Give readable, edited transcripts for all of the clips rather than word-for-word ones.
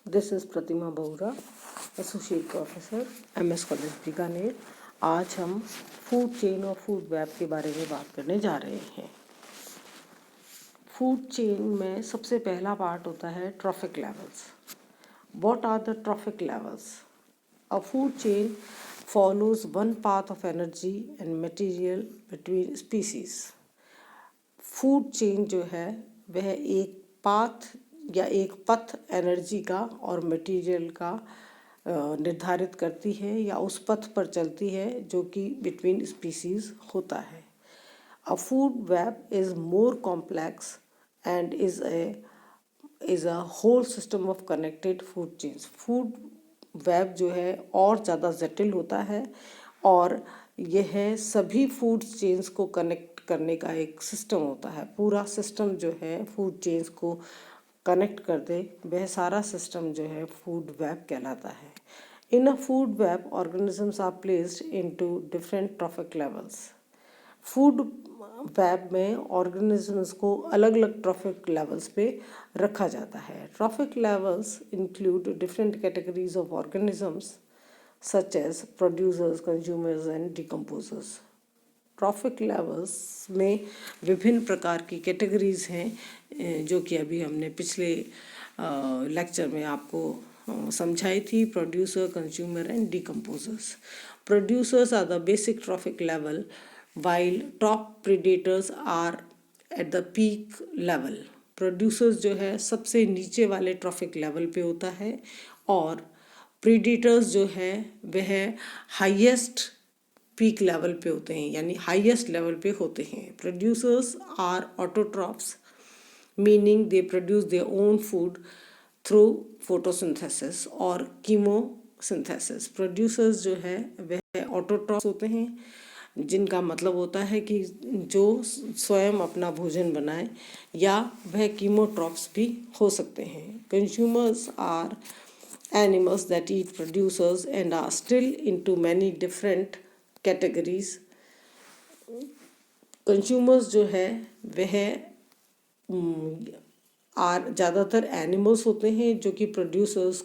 This is प्रतिमा बहुरा, associate professor MS college Bikaner. आज हम फूड चेन और फूड वेब के बारे में बात करने जा रहे हैं। फूड चेन में सबसे पहला पार्ट होता है trophic levels. What are the trophic levels? A food chain follows one path of energy and material between species. Food chain जो है वह एक पाथ या एक पथ एनर्जी का और मटेरियल का निर्धारित करती है या उस पथ पर चलती है जो कि बिटवीन स्पीसीज होता है। A food web is more complex and is a whole system of connected food chains. Food web जो है और ज़्यादा जटिल होता है और यह सभी फूड चेन्स को कनेक्ट करने का एक सिस्टम होता है। पूरा सिस्टम जो है फूड चेन्स को कनेक्ट कर दे, वह सारा सिस्टम जो है फूड वेब कहलाता है। In a food web organisms are placed into different trophic levels. Food web में ऑर्गेनिजम्स को अलग अलग ट्रॉफिक लेवल्स पे रखा जाता है। Trophic levels include different categories of organisms such as producers, consumers and decomposers. Trophic levels में विभिन्न प्रकार की कैटेगरीज हैं जो कि अभी हमने पिछले लेक्चर में आपको समझाई थी। Producer, consumer and decomposers. Producers are the basic trophic level while top predators are at the peak level. Producers जो है सबसे नीचे वाले ट्रॉफिक लेवल पे होता है और प्रीडेटर्स जो है वह हाईएस्ट पीक लेवल पे होते हैं, यानी हाईएस्ट लेवल पे होते हैं। Producers are autotrophs, meaning they produce their own food through photosynthesis और कीमोसिंथेसिस। प्रोड्यूसर्स जो है वह ऑटोट्रॉफ्स होते हैं, जिनका मतलब होता है कि जो स्वयं अपना भोजन बनाए, या वह कीमोट्रॉफ्स भी हो सकते हैं। Consumers are animals that eat producers and are still into many different categories. Consumers जो है वह आर ज़्यादातर एनिमल्स होते हैं जो कि प्रोड्यूसर्स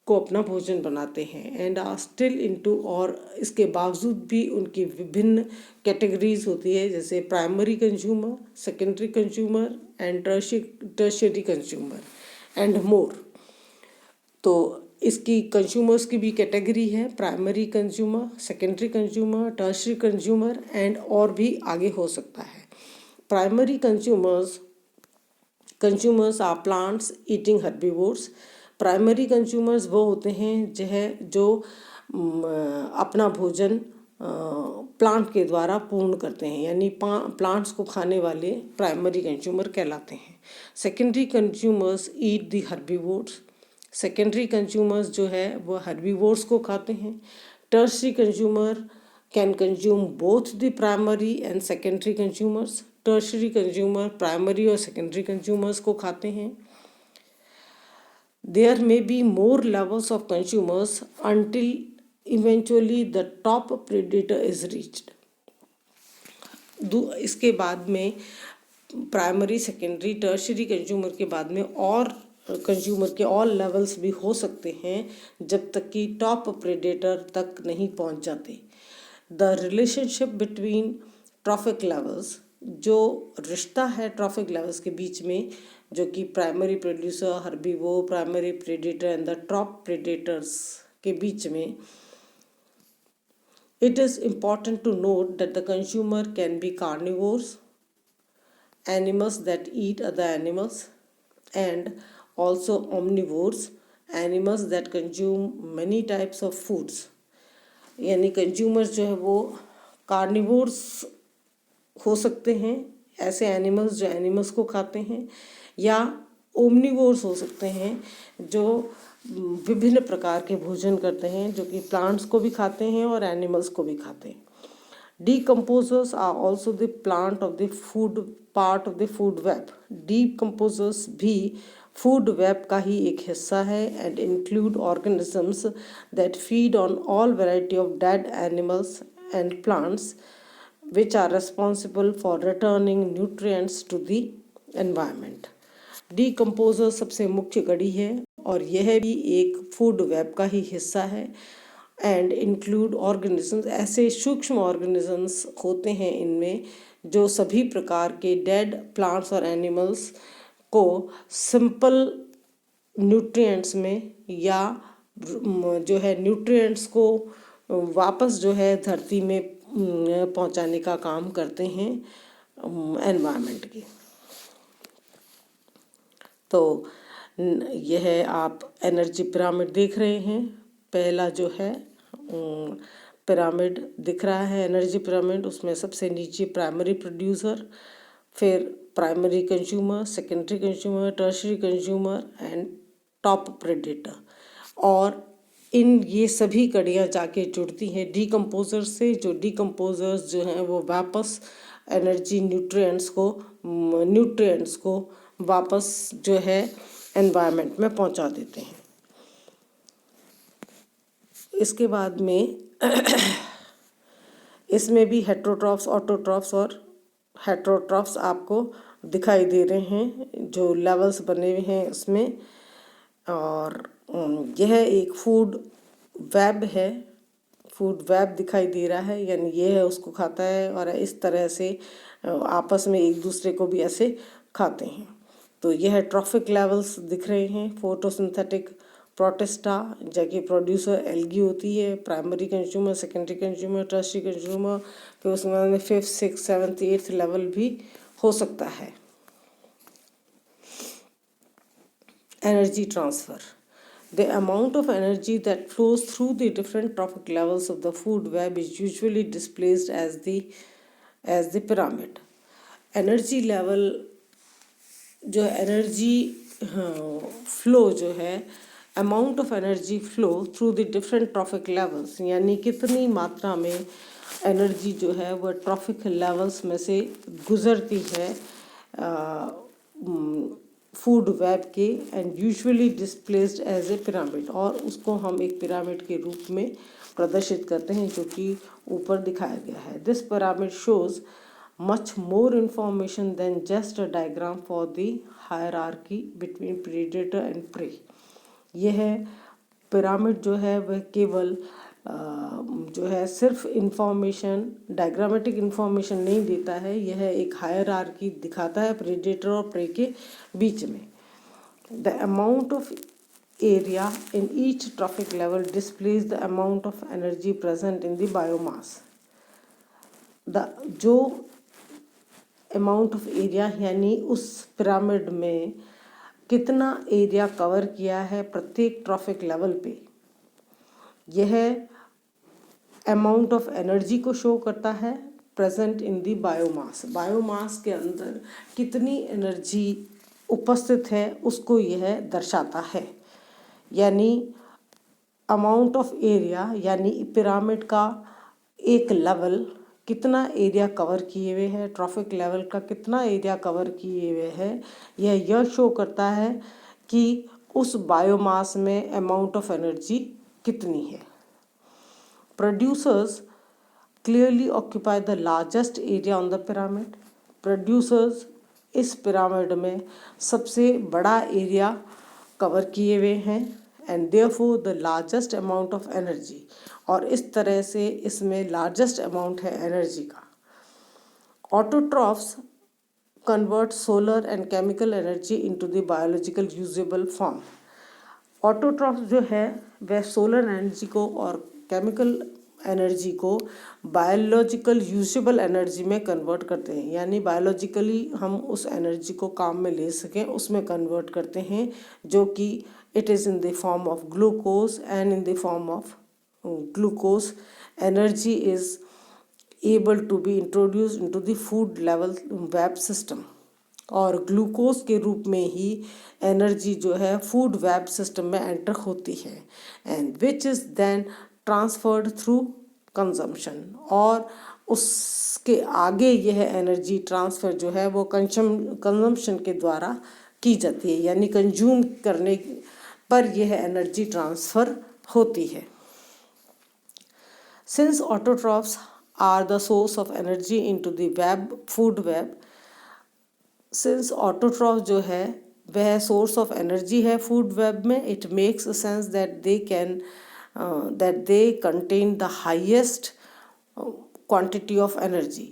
को अपना भोजन बनाते हैं एंड आर स्टिल इनटू, और इसके बावजूद भी उनकी विभिन्न कैटेगरीज होती है, जैसे primary consumer, secondary consumer and tertiary consumer and more. तो इसकी कंज्यूमर्स की भी कैटेगरी है, primary consumer, secondary consumer, tertiary consumer and और भी आगे हो सकता है। Primary consumers are plants eating herbivores. Primary consumers वो होते हैं जो अपना भोजन प्लांट के द्वारा पूर्ण करते हैं, यानी प्लांट्स को खाने वाले प्राइमरी कंज्यूमर कहलाते हैं। Secondary consumers eat the herbivores. Secondary consumers जो है वो हर्बीवोर्स को खाते हैं। Tertiary consumer can consume both the primary and secondary consumers. Tertiary consumer primary और सेकेंडरी कंज्यूमर्स को खाते हैं। There may be more levels of consumers until eventually the top predator is reached. इसके बाद में प्राइमरी, सेकेंडरी, टर्शियरी कंज्यूमर के बाद में और कंज्यूमर के और लेवल्स भी हो सकते हैं जब तक कि टॉप प्रेडेटर तक नहीं पहुंच जाते। The relationship between trophic levels, जो रिश्ता है ट्रॉफिक लेवल्स के बीच में, जो कि primary producer, herbivore, primary predator and the top predators के बीच में, it is important to note that the consumer can be carnivores, animals that eat other animals, and also omnivores, animals that consume many types of foods. यानी consumers जो है वो carnivores हो सकते हैं, ऐसे एनिमल्स जो एनिमल्स को खाते हैं, या ओमनिवोर्स हो सकते हैं जो विभिन्न प्रकार के भोजन करते हैं, जो कि प्लांट्स को भी खाते हैं और एनिमल्स को भी खाते हैं। Decomposers are also the plant of the food part of the food web. Decomposers भी food web का ही एक हिस्सा है and include organisms that feed on all variety of dead animals and plants which are responsible for returning nutrients to the environment. Decomposer सबसे मुख्य कड़ी है और यह भी एक फूड वेब का ही हिस्सा है। एंड इंक्लूड ऑर्गेनिजम्स, ऐसे सूक्ष्म ऑर्गेनिजम्स होते हैं इनमें जो सभी प्रकार के डेड प्लांट्स और एनिमल्स को सिंपल न्यूट्रिएंट्स में या जो है न्यूट्रिएंट्स को वापस जो है धरती में पहुंचाने का काम करते हैं एनवायरनमेंट की। तो यह आप एनर्जी पिरामिड देख रहे हैं। पहला जो है पिरामिड दिख रहा है एनर्जी पिरामिड, उसमें सबसे नीचे प्राइमरी प्रोड्यूसर, फिर primary consumer, secondary consumer, tertiary consumer and top predator. और इन ये सभी कड़ियाँ जाके जुड़ती हैं डीकम्पोजर से, जो डीकम्पोजर्स जो हैं वो वापस एनर्जी न्यूट्रिएंट्स को वापस जो है एनवायरनमेंट में पहुंचा देते हैं। इसके बाद में इसमें भी हेट्रोट्रॉफ्स, ऑटोट्रॉफ्स और हेट्रोट्रॉफ्स आपको दिखाई दे रहे हैं जो लेवल्स बने हुए हैं इसमें। और यह एक फूड वेब है, फूड वेब दिखाई दे रहा है, यानी ये है उसको खाता है और इस तरह से आपस में एक दूसरे को भी ऐसे खाते हैं। तो यह ट्रॉफिक लेवल्स दिख रहे हैं। फोटोसिंथेटिक प्रोटिस्टा जबकि प्रोड्यूसर एल्गी होती है, primary consumer, secondary consumer, tertiary consumer, फिर उसके बाद में 5th, 6th, 7th, 8th level भी हो सकता है। Energy transfer, the amount of energy that flows through the different trophic levels of the food web is usually displayed as the pyramid. Energy level जो energy flow जो है, amount of energy flow through the different trophic levels, यानी कितनी मात्रा में energy जो है वह ट्रॉफिक लेवल्स में से गुजरती है फूड वेब के, and usually displaced as a pyramid, और उसको हम एक पिरामिड के रूप में प्रदर्शित करते हैं जो कि ऊपर दिखाया गया है। This pyramid shows much more information than just a diagram for the hierarchy between predator and prey. यह पिरामिड जो है वह केवल जो है सिर्फ इंफॉर्मेशन, डायग्रामेटिक इंफॉर्मेशन नहीं देता है, यह एक हायरार्की दिखाता है प्रेडेटर और प्रे के बीच में। The amount of area in each trophic level displays the amount of energy present in the biomass. जो अमाउंट ऑफ एरिया यानी उस पिरामिड में कितना एरिया कवर किया है प्रत्येक ट्रॉफिक लेवल पे, यह अमाउंट ऑफ एनर्जी को शो करता है present in the biomass. Biomass के अंदर कितनी एनर्जी उपस्थित है उसको यह दर्शाता है। यानी अमाउंट ऑफ एरिया यानी पिरामिड का एक लेवल कितना एरिया कवर किए हुए है, ट्रॉफिक लेवल का कितना एरिया कवर किए हुए है, यह शो करता है कि उस बायोमास में अमाउंट ऑफ एनर्जी कितनी है। Producers clearly occupy the largest area on the pyramid. Producers इस पिरामिड में सबसे बड़ा एरिया कवर किए हुए हैं, and therefore the largest amount of energy, और इस तरह से इसमें लार्जेस्ट अमाउंट है एनर्जी का। Autotrophs convert solar and chemical energy into the biological usable form. Autotrophs जो है वह सोलर एनर्जी को और केमिकल एनर्जी को बायोलॉजिकल यूजेबल एनर्जी में कन्वर्ट करते हैं, यानी बायोलॉजिकली हम उस एनर्जी को काम में ले सकें उसमें कन्वर्ट करते हैं, जो कि it is in the form of glucose, and in the form of glucose energy is able to be introduced into the food level web system, और ग्लूकोज के रूप में ही एनर्जी जो है फूड वेब सिस्टम में एंटर होती है, and which is then transferred through consumption, और उसके आगे यह एनर्जी ट्रांसफ़र जो है वो कंजम्पशन के द्वारा की जाती है, यानी कंज्यूम करने पर यह एनर्जी ट्रांसफ़र होती है। Since autotrophs are the source of energy into the web, food web, since autotroph जो है वह सोर्स ऑफ एनर्जी है फूड वेब में. It makes a sense that they contain the highest quantity of energy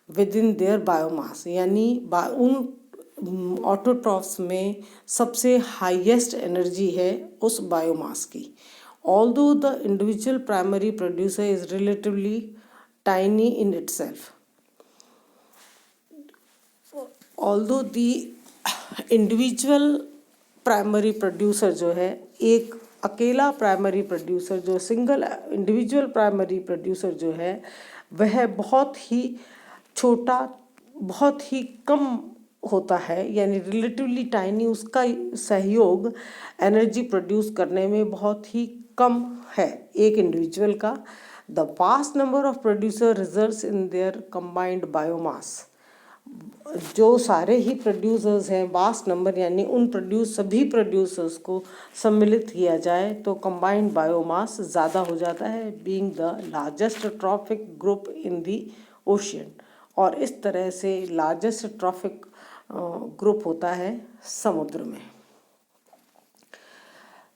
with in their biomass. यानी उन autotrophs में सबसे highest energy है उस बायोमास की. Although the individual primary producer is relatively tiny in itself, although the individual primary producer जो है, एक अकेला प्राइमरी प्रोड्यूसर जो सिंगल इंडिविजुअल प्राइमरी प्रोड्यूसर जो है वह बहुत ही छोटा, बहुत ही कम होता है, यानी रिलेटिवली टाइनी. उसका सहयोग एनर्जी प्रोड्यूस करने में बहुत ही कम है एक इंडिविजुअल का. The vast number of producer results in their combined biomass. जो सारे ही प्रोड्यूसर्स हैं, वास्ट नंबर यानी सभी प्रोड्यूसर्स को सम्मिलित किया जाए तो कंबाइंड बायोमास ज़्यादा हो जाता है, being the largest trophic group in the ocean. और इस तरह से लार्जेस्ट ट्रॉफिक ग्रुप होता है समुद्र में.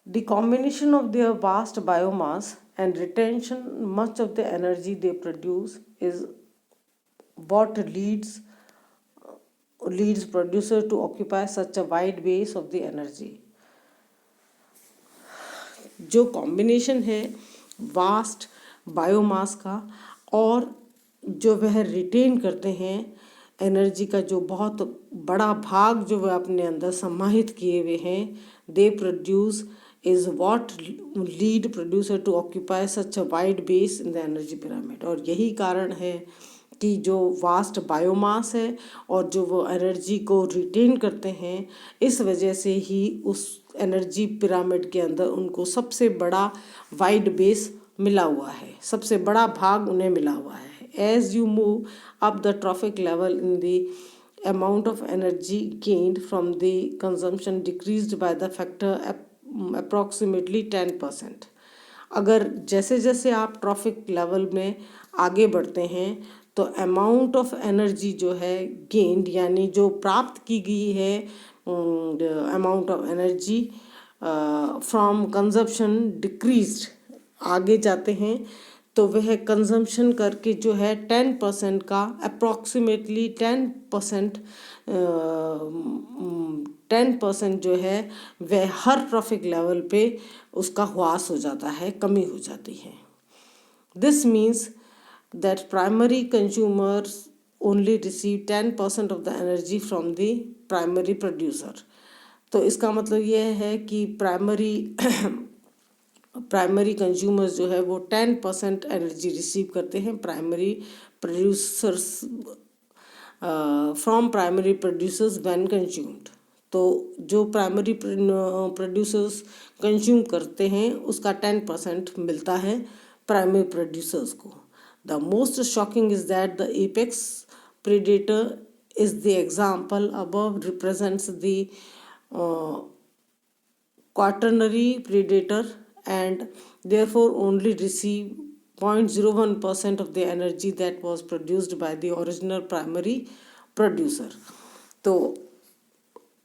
The combination of their vast biomass and retention much of the energy they produce is what leads producer to occupy such a wide base of the energy. जो combination है vast biomass का और जो वह रिटेन करते हैं energy का जो बहुत बड़ा भाग जो वह अपने अंदर समाहित किए हुए हैं, they produce is what lead producer to occupy such a wide base in the energy pyramid. और यही कारण है कि जो वास्ट बायोमास है और जो वो एनर्जी को रिटेन करते हैं, इस वजह से ही उस एनर्जी पिरामिड के अंदर उनको सबसे बड़ा वाइड बेस मिला हुआ है, सबसे बड़ा भाग उन्हें मिला हुआ है. As you move up the trophic level in the amount of energy gained from the consumption decreased by the factor approximately 10%. अगर जैसे जैसे आप ट्रॉफिक लेवल में आगे बढ़ते हैं तो अमाउंट ऑफ एनर्जी जो है गेन्ड यानी जो प्राप्त की गई है amount of energy from consumption decreased आगे जाते हैं तो वह कंजम्पशन करके जो है 10% का अप्रॉक्सीमेटली 10% जो है वह हर ट्रॉफिक लेवल पे उसका ह्रास हो जाता है, कमी हो जाती है. This means that primary consumers only receive 10% of the energy from the primary producer. तो इसका मतलब यह है कि प्राइमरी कंज्यूमर्स जो है वो 10% एनर्जी रिसीव करते हैं primary producers from primary producers when consumed. तो जो प्राइमरी प्रोड्यूसर्स कंज्यूम करते हैं उसका 10% मिलता है प्राइमरी प्रोड्यूसर्स को. The most shocking is that the apex predator is the example above represents the quaternary predator and therefore only receive 0.01% of the energy that was produced by the original primary producer. तो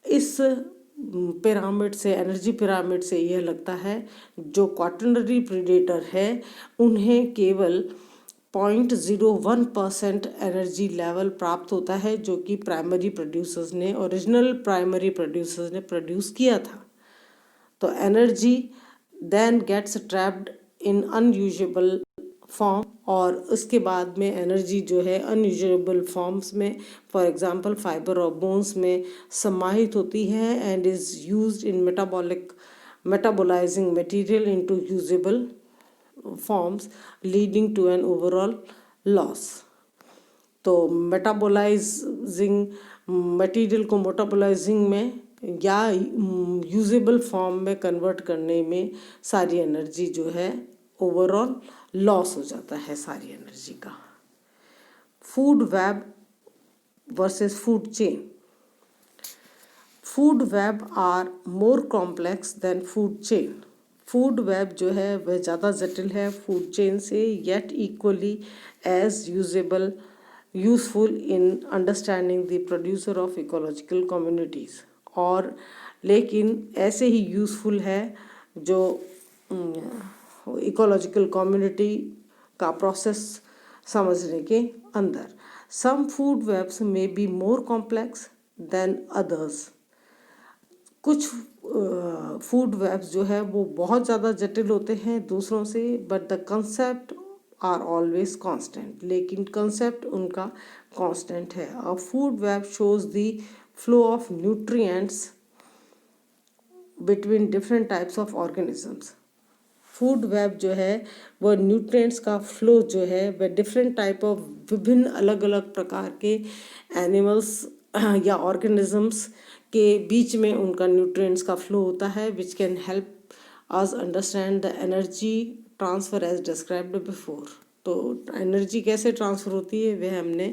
इस pyramid से energy pyramid से यह लगता है जो quaternary predator है उन्हें केवल 0.01% एनर्जी लेवल प्राप्त होता है जो कि प्राइमरी प्रोड्यूसर्स ने ओरिजिनल प्राइमरी प्रोड्यूसर्स ने प्रोड्यूस किया था. तो energy then gets trapped in unusable form और उसके बाद में एनर्जी जो है अनयूजेबल फॉर्म्स में फॉर एग्जांपल फाइबर और बोन्स में समाहित होती है and is used in metabolising material into usable forms leading to an overall loss. तो मेटाबोलाइजिंग मटेरियल को मेटाबोलाइजिंग में या यूजेबल फॉर्म में कन्वर्ट करने में सारी एनर्जी जो है ओवरऑल लॉस हो जाता है सारी एनर्जी का. Food web versus food chain. Food web are more complex than food chain. Food web जो है वह ज़्यादा जटिल है फूड चेन से, yet equally as useful in understanding the producer of ecological communities. और लेकिन ऐसे ही यूज़फुल है जो इकोलॉजिकल कम्युनिटी का प्रोसेस समझने के अंदर। सम फूड वेब्स में be more complex than others. कुछ फूड वेब्स जो है वो बहुत ज़्यादा जटिल होते हैं दूसरों से, but the concept are always constant, लेकिन कंसेप्ट उनका कांस्टेंट है। A food web shows the flow of nutrients between different types of organisms. Food web जो है वह न्यूट्रिएंट्स का फ्लो जो है वह डिफरेंट टाइप ऑफ विभिन्न अलग अलग प्रकार के एनिमल्स या ऑर्गेनिजम्स के बीच में उनका न्यूट्रिएंट्स का फ्लो होता है, which can help us understand the energy transfer as described before. तो एनर्जी कैसे ट्रांसफ़र होती है वह हमने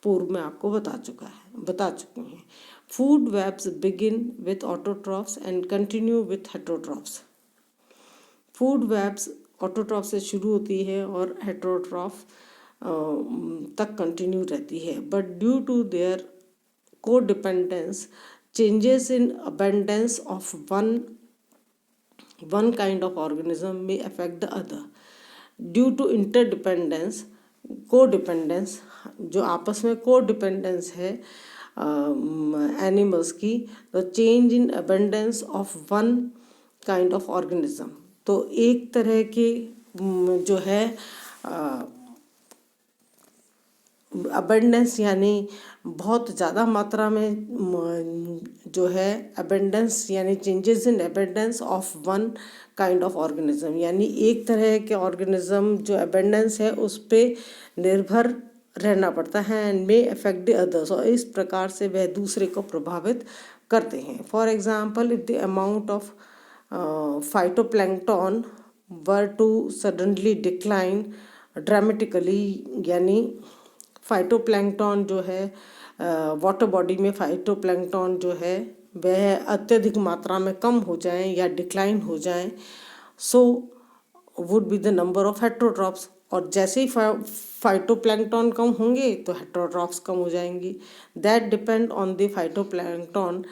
पूर्व में आपको बता चुके हैं। Food webs begin with autotrophs and continue with heterotrophs. Food webs autotroph से शुरू होती है और हेटरोट्रॉफ तक कंटिन्यू रहती है, बट ड्यू टू देयर को dependence changes in abundance of one kind of organism may affect the other. Due to interdependence, co-dependence, जो आपस में co-dependence है एनिमल्स की, तो change in abundance of one kind of organism, तो एक तरह के जो है अबेंडेंस यानी बहुत ज़्यादा मात्रा में जो है अबेंडेंस यानी changes in abundance of one kind of organism, यानी एक तरह के ऑर्गेनिज्म जो अबेंडेंस है उस पर निर्भर रहना पड़ता है and may affect the others, और इस प्रकार से वह दूसरे को प्रभावित करते हैं। For example, if the amount of phytoplankton were to suddenly decline dramatically, यानी फाइटोप्लैंक्टन जो है वाटर बॉडी में फाइटोप्लैंक्टन जो है वह अत्यधिक मात्रा में कम हो जाए या डिक्लाइन हो जाए, so would be the number of heterotrophs, और जैसे ही फाइटोप्लैंक्टन कम होंगे तो हेटरोट्रॉप्स कम हो जाएंगी। That depend on the phytoplankton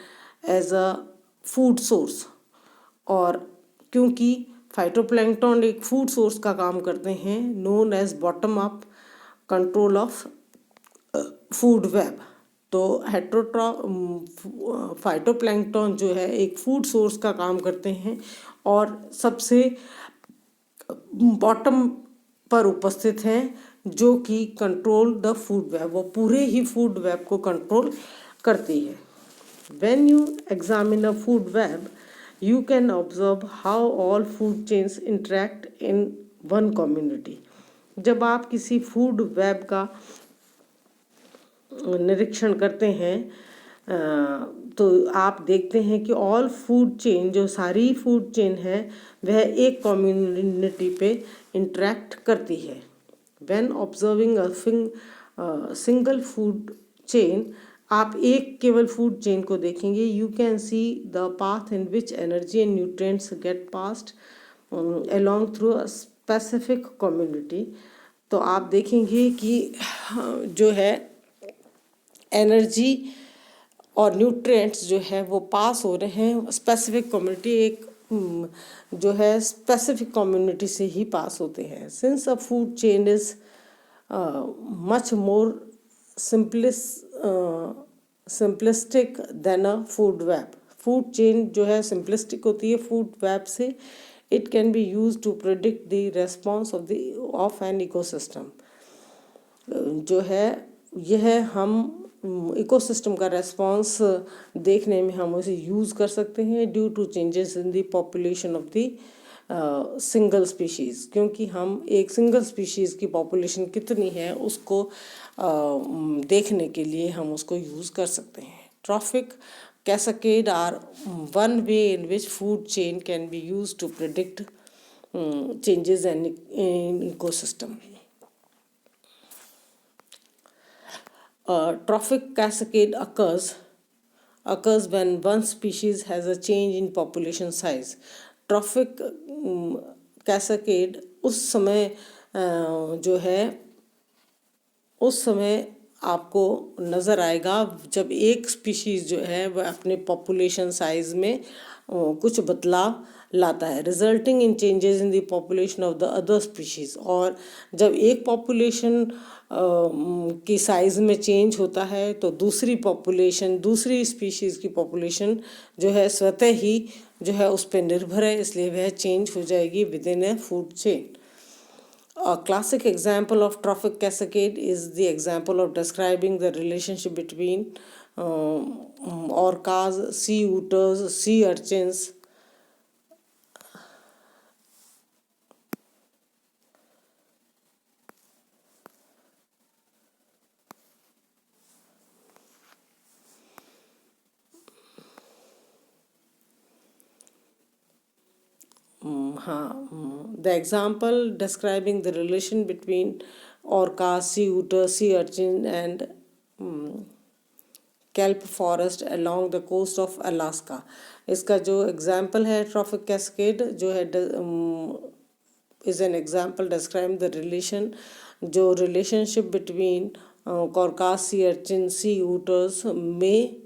as a food source, और क्योंकि फाइटोप्लैंक्टन एक फूड सोर्स का काम करते हैं, known as bottom up control of food web, तो फाइटोप्लैंक्टन जो है एक फूड सोर्स का काम करते हैं और सबसे बॉटम पर उपस्थित हैं जो कि कंट्रोल द फूड वेब, वो पूरे ही फूड वेब को कंट्रोल करती है। When you examine a food web, you can observe how all food chains interact in one community. जब आप किसी फूड वेब का निरीक्षण करते हैं तो आप देखते हैं कि ऑल फूड चेन, जो सारी फूड चेन है, वह एक कम्युनिटी पे इंटरेक्ट करती है। When observing a single food chain, आप एक केवल फूड चेन को देखेंगे, you can see the path in which energy and nutrients get passed along through a specific community. तो आप देखेंगे कि जो है एनर्जी और न्यूट्रिएंट्स जो है वो पास हो रहे हैं स्पेसिफिक कम्युनिटी, एक जो है स्पेसिफिक कम्युनिटी से ही पास होते हैं। Since a food chain is much more simplistic than a food web, food chain जो है सिंपलिस्टिक होती है फूड वेब से, it can be use to predict the response of an ecosystem. जो है यह हम इकोसिस्टम का रेस्पॉन्स देखने में हम उसे यूज़ कर सकते हैं due to changes in the population of the single species, क्योंकि हम एक सिंगल स्पीशीज़ की पॉपुलेशन कितनी है उसको देखने के लिए हम उसको यूज़ कर सकते हैं। Trophic cascade are one way in which food chain can be used to predict changes in ecosystem. A trophic cascade occurs when one species has a change in population size. Trophic cascade उस समय जो है उस समय आपको नज़र आएगा जब एक स्पीशीज़ जो है वह अपने पॉपुलेशन साइज में कुछ बदलाव लाता है, resulting in changes in the population of the other species. और जब एक पॉपुलेशन की साइज़ में चेंज होता है तो दूसरी पॉपुलेशन, दूसरी स्पीशीज़ की पॉपुलेशन जो है स्वतः ही जो है उस पर निर्भर है, इसलिए वह चेंज हो जाएगी with in A food chain. A classic example of trophic cascade is the example of describing the relationship between orcas, sea otters, sea urchins. The example describing the relation between orcas, sea otter, sea urchin and kelp forest along the coast of Alaska. इसका जो example है traffic cascade जो है is an example describing the relation, जो relationship between orcas, sea urchin, sea otters में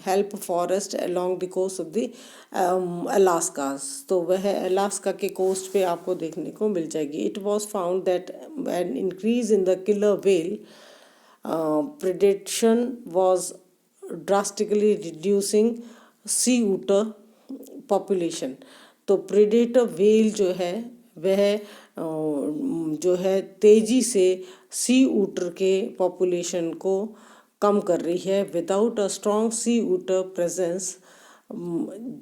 help forest along the coast of the Alaskas. तो वह Alaska के कोस्ट पे आपको देखने को मिल जाएगी। It was found that an increase in the killer whale predation was drastically reducing sea otter population. तो प्रेडेटर व्हेल जो है वह जो है तेजी से सी ऊटर के पॉपुलेशन को कम कर रही है। Without a strong sea otter presence,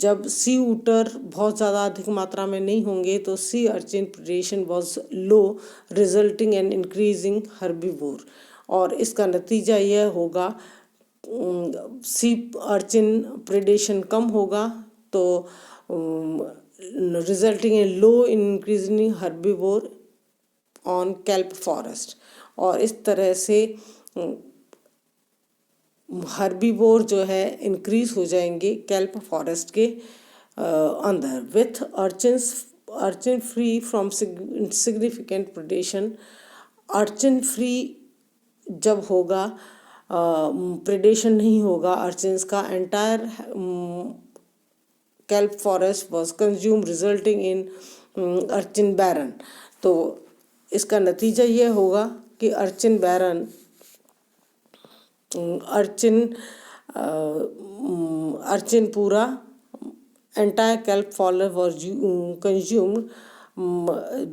जब सी ऊटर बहुत ज़्यादा अधिक मात्रा में नहीं होंगे तो sea urchin predation was low, resulting and increasing herbivore. और इसका नतीजा यह होगा सी अर्चिन प्रेडेशन कम होगा तो resulting in low increasing herbivore on kelp forest. और इस तरह से हर्बीवोर जो है इंक्रीज हो जाएंगे कैल्प फॉरेस्ट के अंदर। With urchin free from significant predation, urchin free जब होगा, प्रेडेशन नहीं होगा अर्चिन्स का, entire kelp forest was consumed resulting in urchin barren. तो इसका नतीजा ये होगा कि अर्चिन बैरन, अर्चिन पूरा entire kelp forest was consumed,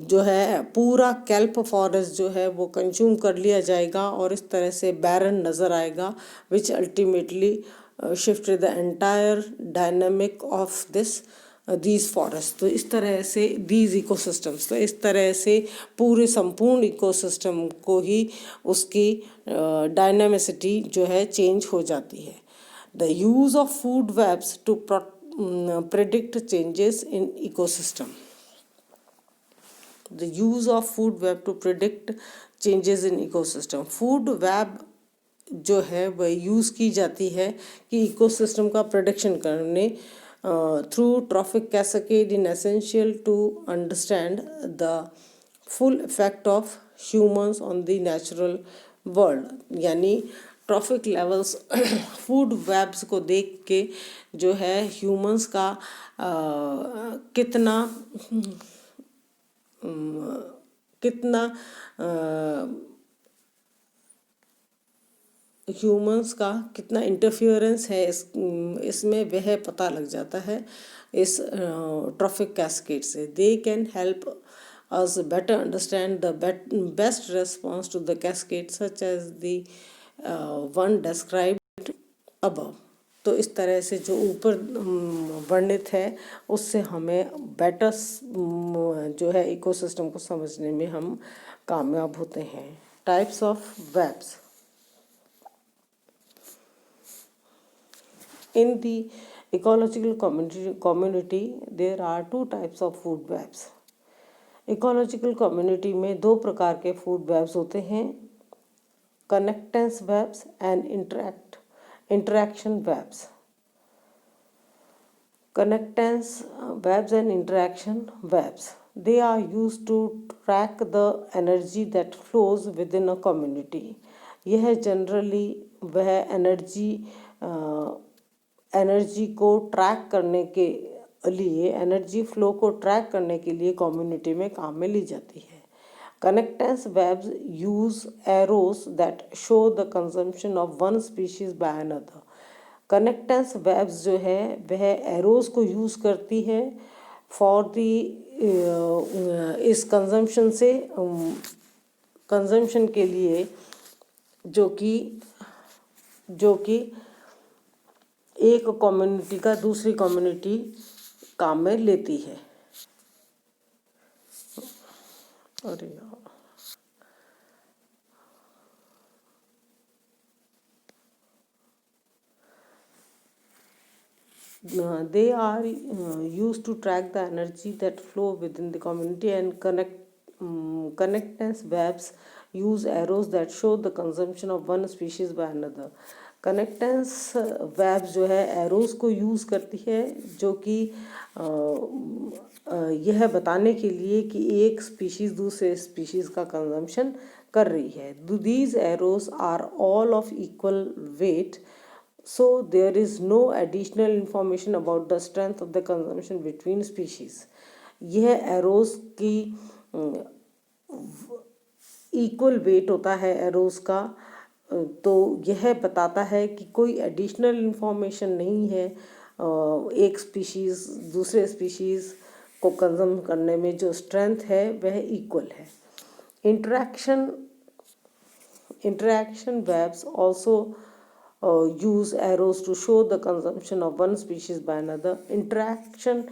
जो है पूरा कैल्प फॉरेस्ट जो है वो कंज्यूम कर लिया जाएगा और इस तरह से बैरन नज़र आएगा, which ultimately shifted the entire dynamic of these forest. तो इस तरह से दीज इकोसिस्टम्स, तो इस तरह से पूरे संपूर्ण इकोसिस्टम को ही उसकी डायनामिसिटी जो है चेंज हो जाती है। The use of food webs to predict changes in ecosystem. The use of food web to predict changes in ecosystem. Food web जो है वह यूज़ की जाती है कि इकोसिस्टम का प्रेडिक्शन करने through trophic cascade in essential to understand the full effect of humans on the natural world. यानी ट्रॉफिक लेवल्स फूड वेब्स को देख के जो है ह्यूमंस का कितना ह्यूमंस का कितना इंटरफियरेंस है इसमें वह पता लग जाता है इस ट्रॉफिक कैस्केड से। They can help us better understand the best response to the cascade such as the one described above। तो इस तरह से जो ऊपर वर्णित है उससे हमें बेटर जो है इकोसिस्टम को समझने में हम कामयाब होते हैं। Types of webs. In the ecological community there are two types of food webs। Ecological community में दो प्रकार के फूड वेब्स होते हैं, connectance webs and interaction webs. Connectance webs and interaction webs, They are used to track the energy that flows within a community. यह generally वह energy को track करने के लिए, एनर्जी फ्लो को ट्रैक करने के लिए कम्युनिटी में काम में ली जाती है. Connectance webs use arrows that show the consumption of one species by another. Connectance webs जो है वह एरोज को यूज़ करती है फॉर दी इस कंजम्पशन के लिए जो कि एक कम्युनिटी का दूसरी कम्युनिटी काम में लेती है. अरे यार, they are used to track the energy that flow within the community, and connectance webs use arrows that show the consumption of one species by another. Connectance webs जो है एरोज को यूज़ करती है जो कि यह बताने के लिए कि एक स्पीशीज़ दूसरे स्पीशीज़ का कंजम्पशन कर रही है. These arrows are all of equal weight, so there is no additional information about the strength of the consumption between species. यह एरोज की इक्वल वेट होता है एरोज का, तो यह बताता है कि कोई एडिशनल इंफॉर्मेशन नहीं है. एक स्पीशीज़ दूसरे स्पीशीज़ को कंज्यूम करने में जो स्ट्रेंथ है वह इक्वल है. Interaction webs also use arrows to show the consumption of one species by another. Interaction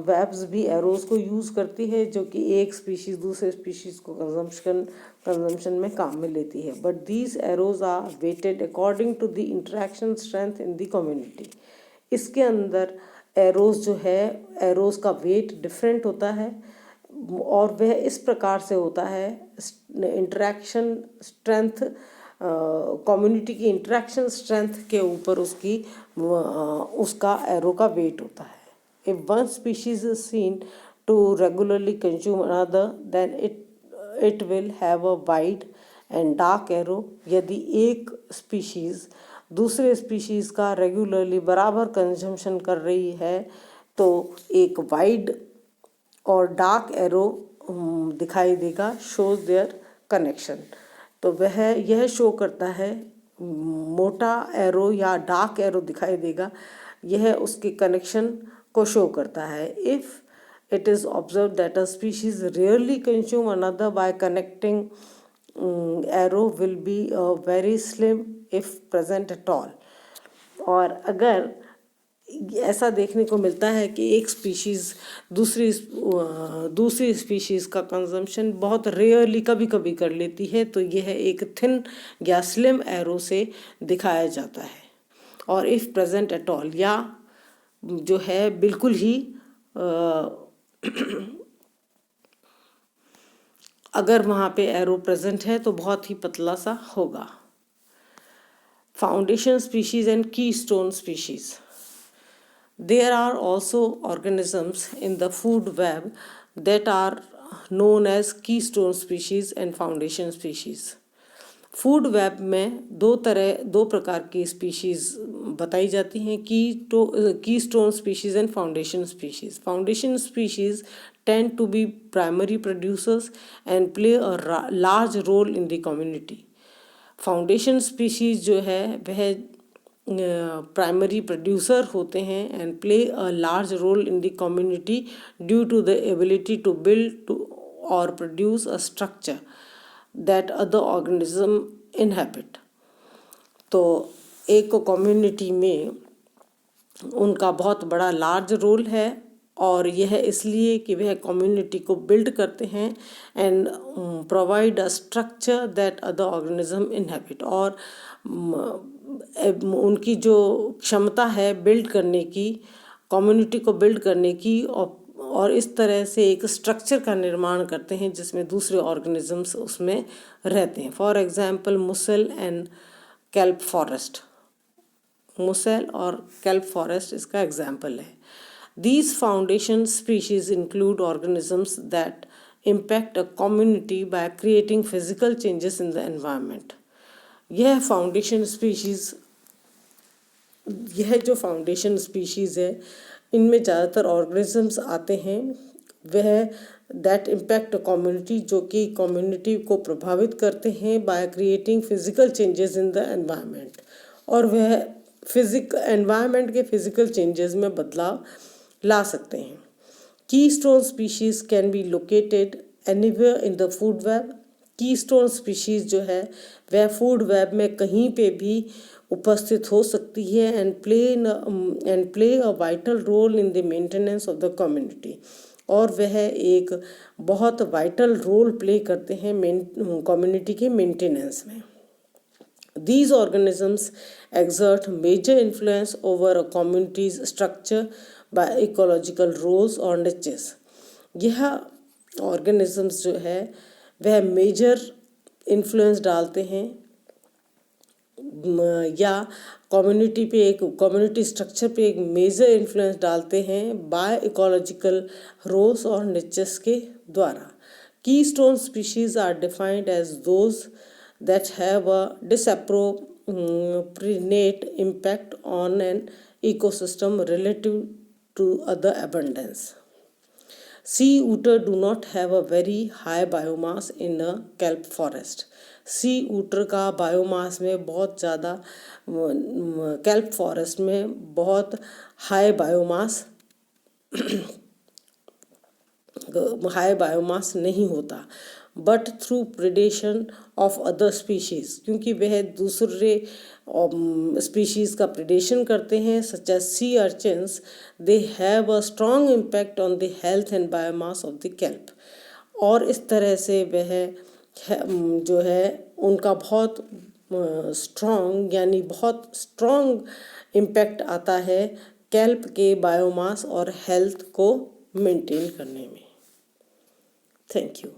webs भी एरोज को यूज़ करती है जो कि एक स्पीशीज़ दूसरे स्पीशीज़ को कंजम्पशन में काम में लेती है. But these arrows are weighted according to the interaction strength in the community. इसके अंदर एरोज जो है एरोज का वेट डिफरेंट होता है और वह इस प्रकार से होता है. इंटरैक्शन स्ट्रेंथ कम्युनिटी की इंटरैक्शन स्ट्रेंथ के ऊपर उसका एरो का वेट होता है. If one species is seen to regularly consume another then it will have a wide and dark arrow. यदि एक स्पीशीज़ दूसरे स्पीशीज़ का रेगुलरली बराबर कंजम्पशन कर रही है तो एक वाइड और डार्क एरो दिखाई देगा, शोज देयर कनेक्शन. तो वह यह शो करता है, मोटा एरो या डार्क एरो दिखाई देगा, यह उसके कनेक्शन को शो करता है. If it is observe that a species rarely consume another by connecting arrow will be very slim if present at all. और अगर ऐसा देखने को मिलता है कि एक स्पीशीज़ दूसरी स्पीशीज़ का कंजम्पशन बहुत रेयरली कभी कभी कर लेती है तो यह एक थिन या स्लिम एरो से दिखाया जाता है. और इफ़ प्रेजेंट एट ऑल या जो है बिल्कुल ही अगर वहाँ पे एरो प्रेजेंट है तो बहुत ही पतला सा होगा. Foundation species and keystone species. There are also organisms in the food web that are known as keystone species and foundation species. Food web में दो प्रकार की स्पीशीज़ बताई जाती हैं, keystone species and foundation species. Foundation species tend to be primary producers and play a large role in the community. Foundation species जो है वह प्राइमरी प्रोड्यूसर होते हैं and play a large role in the community due to the ability to build और produce a structure that other organism inhabit. तो एक community में उनका बहुत बड़ा लार्ज रोल है और यह इसलिए कि वह कम्युनिटी को बिल्ड करते हैं and provide a structure that other organism inhabit. और उनकी जो क्षमता है बिल्ड करने की, कम्युनिटी को बिल्ड करने की, और इस तरह से एक स्ट्रक्चर का निर्माण करते हैं जिसमें दूसरे ऑर्गेनिजम्स उसमें रहते हैं. For example mussel and kelp forest. Mussel और केल्प फॉरेस्ट इसका एग्जांपल है. These foundation species include organisms that impact a community by creating physical changes in the environment. यह फाउंडेशन स्पीशीज़ यह जो फाउंडेशन स्पीशीज़ है, इनमें ज़्यादातर ऑर्गेनिजम्स आते हैं वह दैट इम्पैक्ट कम्युनिटी, जो कि कम्युनिटी को प्रभावित करते हैं by creating physical changes in the environment, और वह एनवायरनमेंट के फिजिकल चेंजेस में बदलाव ला सकते हैं. Keystone species can be located anywhere in the food web. Keystone species जो है वह फूड वेब में कहीं पे भी उपस्थित हो सकती है and play a vital role in the maintenance of the community, और वह एक बहुत वाइटल रोल प्ले करते हैं कम्युनिटी के मेंटेनेंस में. These organisms exert major influence over a community's structure by ecological roles or niches. यह organisms जो है वह मेजर इन्फ्लुएंस डालते हैं या कम्युनिटी स्ट्रक्चर पे एक मेजर इन्फ्लुएंस डालते हैं बाय इकोलॉजिकल रोल्स और निचेस के द्वारा. Keystone species are defined as those that have a disproportionate impact on an ecosystem relative to other abundance. Sea otter do not have a very high biomass in a kelp forest. सी ऊटर का biomass में बहुत ज़्यादा kelp forest में बहुत high biomass नहीं होता, but through predation of other species, क्योंकि वह दूसरे स्पीशीज़ का प्रिडेशन करते हैं such as sea urchins, they have a strong impact on the health and biomass of the kelp. और इस तरह से वह जो है उनका बहुत स्ट्रॉन्ग यानी बहुत स्ट्रॉन्ग इम्पैक्ट आता है केल्प के बायोमास और हेल्थ को मेंटेन करने में. Thank you.